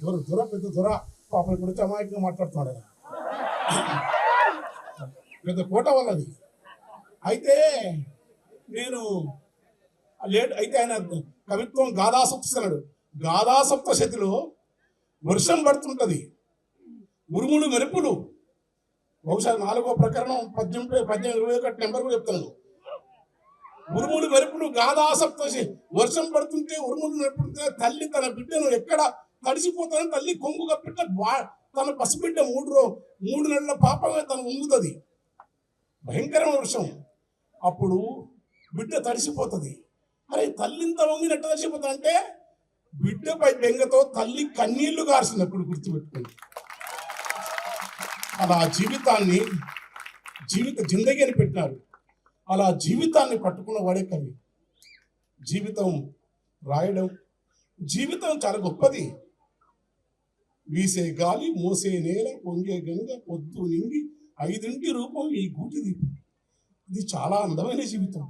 దొరని దొర పెద్ద దొర పాపం ఇప్పుడు అమాయకంగా మాట్లాడుతున్నాడు ఆయన. పెద్ద కోట వాళ్ళది. అయితే నేను అయితే ఆయన కవిత్వం గాథాసప్తశతిలో గాథాసప్తశతిలో వర్షం పడుతుంటది, ఉరుములు మెరుపులు. బహుశా 4వ ప్రకరణం 1821 నెంబర్ కూడా చెప్తాను. ఉరుములు మెరుపులు గాథాసప్తశతి. వర్షం పడుతుంటే ఉరుములు మెరుపుతుంటే తల్లి తన బిడ్డను ఎక్కడ తడిసిపోతానని తల్లి కొంగు కప్పిట తన పసిబిడ్డ 3 నెలల పాపమే తను ఉంగుతుంది. భయంకరమైన వర్షం. అప్పుడు బిడ్డ తడిసిపోతుంది. అరే తల్లింత వంగినట్టు తడిసిపోతా అంటే బిడ్డపై బెంగతో తల్లి కన్నీళ్లు గార్చినప్పుడు గుర్తుపెట్టుకుంది. అలా జిందగీ అని పెట్టినారు. అలా జీవితాన్ని పట్టుకున్న వాడే కవి. జీవితం రాయడం, జీవితం చాలా గొప్పది. వీసే గాలి, మోసే నేల, పొంగే గంగ, పొద్దు నింగి, 5 రూపం ఈ గూటి దీపం. ఇది చాలా అందమైన జీవితం.